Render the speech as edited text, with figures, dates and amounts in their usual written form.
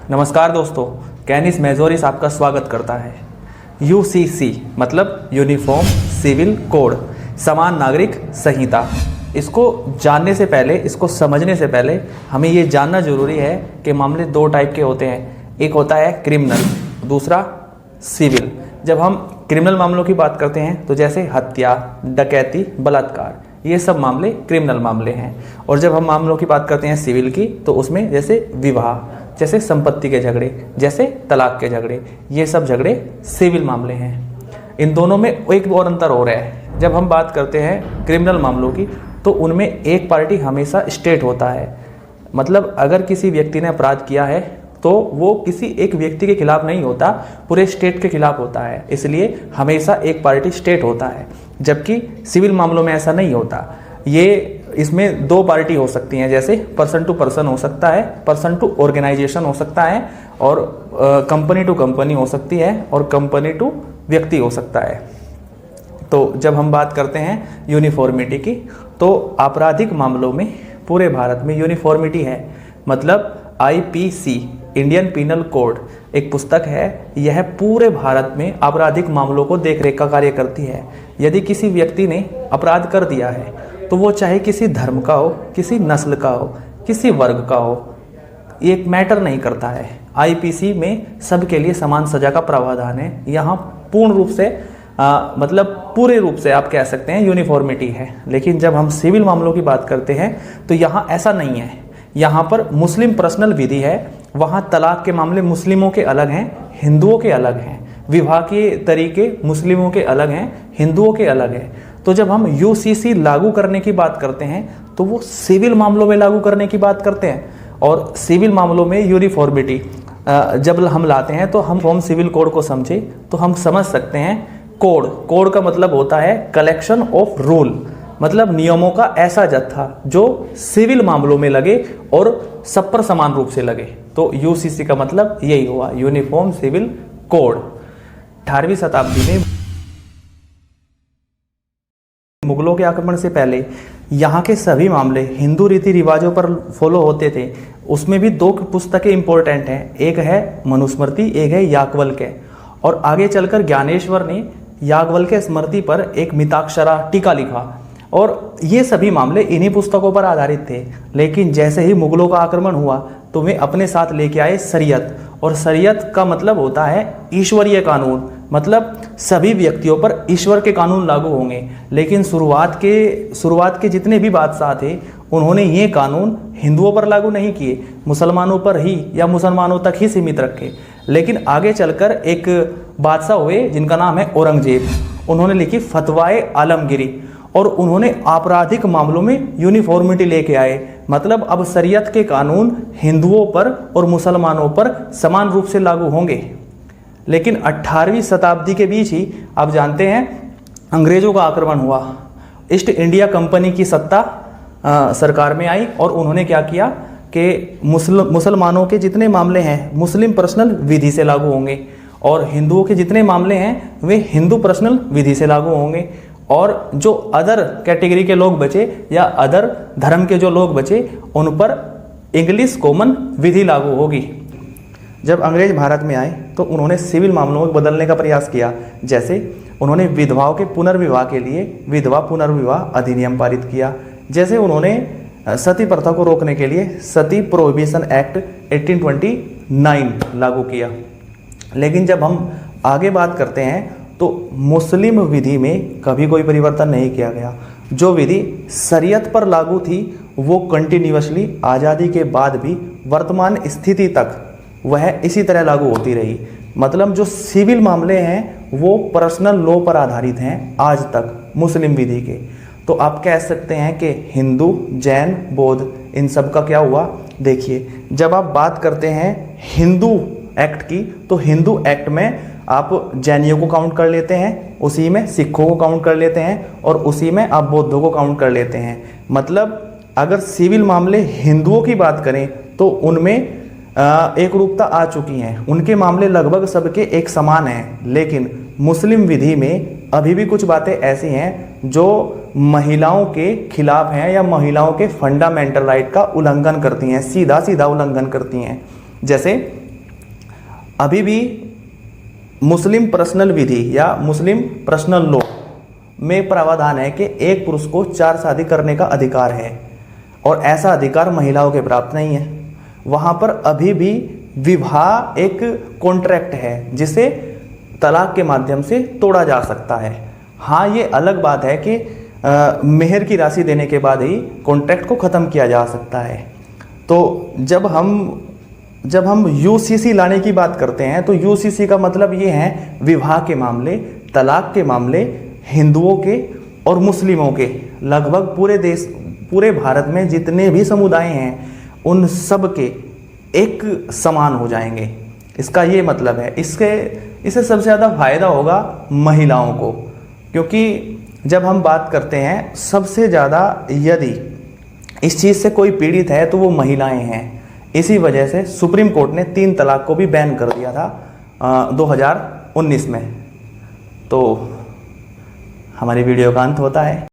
नमस्कार दोस्तों, कैनिस मेजोरिस आपका स्वागत करता है। यूसीसी मतलब यूनिफॉर्म सिविल कोड, समान नागरिक संहिता। इसको जानने से पहले, इसको समझने से पहले हमें ये जानना जरूरी है कि मामले दो टाइप के होते हैं। एक होता है क्रिमिनल, दूसरा सिविल। जब हम क्रिमिनल मामलों की बात करते हैं तो जैसे हत्या, डकैती, बलात्कार, ये सब मामले क्रिमिनल मामले हैं। और जब हम मामलों की बात करते हैं सिविल की, तो उसमें जैसे विवाह, जैसे संपत्ति के झगड़े, जैसे तलाक के झगड़े, ये सब झगड़े सिविल मामले हैं। इन दोनों में एक और अंतर हो रहा है। जब हम बात करते हैं क्रिमिनल मामलों की, तो उनमें एक पार्टी हमेशा स्टेट होता है। मतलब अगर किसी व्यक्ति ने अपराध किया है तो वो किसी एक व्यक्ति के खिलाफ नहीं होता, पूरे स्टेट के खिलाफ होता है। इसलिए हमेशा एक पार्टी स्टेट होता है, जबकि सिविल मामलों में ऐसा नहीं होता। ये इसमें दो पार्टी हो सकती हैं, जैसे पर्सन टू पर्सन हो सकता है, पर्सन टू ऑर्गेनाइजेशन हो सकता है, और कंपनी टू कंपनी हो सकती है, और कंपनी टू व्यक्ति हो सकता है। तो जब हम बात करते हैं यूनिफॉर्मिटी की, तो आपराधिक मामलों में पूरे भारत में यूनिफॉर्मिटी है। मतलब आईपीसी, इंडियन पीनल कोड, एक पुस्तक है। यह पूरे भारत में आपराधिक मामलों को देखरेख का कार्य करती है। यदि किसी व्यक्ति ने अपराध कर दिया है, तो वो चाहे किसी धर्म का हो, किसी नस्ल का हो, किसी वर्ग का हो, ये मैटर नहीं करता है। आईपीसी में सबके लिए समान सजा का प्रावधान है। यहाँ पूर्ण रूप से मतलब पूरे रूप से आप कह सकते हैं यूनिफॉर्मिटी है। लेकिन जब हम सिविल मामलों की बात करते हैं तो यहाँ ऐसा नहीं है। यहाँ पर मुस्लिम पर्सनल विधि है। वहाँ तलाक के मामले मुस्लिमों के अलग हैं, हिंदुओं के अलग हैं। विवाह के तरीके मुस्लिमों के अलग हैं, हिंदुओं के अलग हैं। तो जब हम यूसीसी लागू करने की बात करते हैं तो वो सिविल मामलों में लागू करने की बात करते हैं। और सिविल मामलों में यूनिफॉर्मिटी जब हम लाते हैं, तो हम होम सिविल कोड को समझे तो हम समझ सकते हैं। कोड का मतलब होता है कलेक्शन ऑफ रूल, मतलब नियमों का ऐसा जत्था जो सिविल मामलों में लगे और सब पर समान रूप से लगे। तो यूसीसी का मतलब यही हुआ, यूनिफॉर्म सिविल कोड। 18वीं शताब्दी में मुगलों के आक्रमण से पहले यहाँ के सभी मामले हिंदू रीति रिवाजों पर फॉलो होते थे। उसमें भी दो पुस्तकें इंपॉर्टेंट हैं, एक है मनुस्मृति, एक है याज्ञवल्क्य। और आगे चलकर ज्ञानेश्वर ने याज्ञवल्क्य स्मृति पर एक मिताक्षरा टीका लिखा, और ये सभी मामले इन्हीं पुस्तकों पर आधारित थे। लेकिन जैसे ही मुगलों का आक्रमण हुआ तो वे अपने साथ लेके आए शरीयत। और शरीयत का मतलब होता है ईश्वरीय कानून, मतलब सभी व्यक्तियों पर ईश्वर के कानून लागू होंगे। लेकिन शुरुआत के जितने भी बादशाह थे, उन्होंने ये कानून हिंदुओं पर लागू नहीं किए, मुसलमानों पर ही या मुसलमानों तक ही सीमित रखे। लेकिन आगे चलकर एक बादशाह हुए जिनका नाम है औरंगजेब। उन्होंने लिखी फतवाए आलमगिरी, और उन्होंने आपराधिक मामलों में यूनिफॉर्मिटी लेके आए। मतलब अब शरीयत के कानून हिंदुओं पर और मुसलमानों पर समान रूप से लागू होंगे। लेकिन 18वीं शताब्दी के बीच ही आप जानते हैं अंग्रेजों का आक्रमण हुआ। ईस्ट इंडिया कंपनी की सत्ता सरकार में आई, और उन्होंने क्या किया कि मुसलमानों के जितने मामले हैं मुस्लिम पर्सनल विधि से लागू होंगे, और हिंदुओं के जितने मामले हैं वे हिंदू पर्सनल विधि से लागू होंगे। और जो अदर कैटेगरी के लोग बचे या अदर धर्म के जो लोग बचे, उन पर इंग्लिश कॉमन विधि लागू होगी। जब अंग्रेज भारत में आए तो उन्होंने सिविल मामलों में बदलने का प्रयास किया। जैसे उन्होंने विधवाओं के पुनर्विवाह के लिए विधवा पुनर्विवाह अधिनियम पारित किया। जैसे उन्होंने सती प्रथा को रोकने के लिए सती प्रोहिबिशन एक्ट 1829 लागू किया। लेकिन जब हम आगे बात करते हैं तो मुस्लिम विधि में कभी कोई परिवर्तन नहीं किया गया। जो विधि शरीयत पर लागू थी वो कंटिन्यूअसली आज़ादी के बाद भी वर्तमान स्थिति तक वह इसी तरह लागू होती रही। मतलब जो सिविल मामले हैं वो पर्सनल लॉ पर आधारित हैं आज तक मुस्लिम विधि के। तो आप कह सकते हैं कि हिंदू, जैन, बौद्ध, इन सब का क्या हुआ। देखिए, जब आप बात करते हैं हिंदू एक्ट की, तो हिंदू एक्ट में आप जैनियों को काउंट कर लेते हैं, उसी में सिखों को काउंट कर लेते हैं, और उसी में आप बौद्धों को काउंट कर लेते हैं। मतलब अगर सिविल मामले हिंदुओं की बात करें तो उनमें एक रूपता आ चुकी है, उनके मामले लगभग सबके एक समान हैं। लेकिन मुस्लिम विधि में अभी भी कुछ बातें ऐसी हैं जो महिलाओं के खिलाफ हैं या महिलाओं के फंडामेंटल राइट का उल्लंघन करती हैं, सीधा सीधा उल्लंघन करती हैं। जैसे अभी भी मुस्लिम पर्सनल विधि या मुस्लिम पर्सनल लॉ में प्रावधान है कि एक पुरुष को 4 शादी करने का अधिकार है और ऐसा अधिकार महिलाओं के प्राप्त नहीं है। वहाँ पर अभी भी विवाह एक कॉन्ट्रैक्ट है जिसे तलाक के माध्यम से तोड़ा जा सकता है। हाँ, ये अलग बात है कि मेहर की राशि देने के बाद ही कॉन्ट्रैक्ट को ख़त्म किया जा सकता है। तो जब हम यूसीसी लाने की बात करते हैं तो यूसीसी का मतलब ये है विवाह के मामले, तलाक के मामले हिंदुओं के और मुस्लिमों के, लगभग पूरे भारत में जितने भी समुदाय हैं उन सब के एक समान हो जाएंगे। इसका ये मतलब है। इससे सबसे ज़्यादा फायदा होगा महिलाओं को, क्योंकि जब हम बात करते हैं सबसे ज़्यादा यदि इस चीज़ से कोई पीड़ित है तो वो महिलाएं हैं। इसी वजह से सुप्रीम कोर्ट ने 3 तलाक को भी बैन कर दिया था 2019 में। तो हमारी वीडियो का अंत होता है।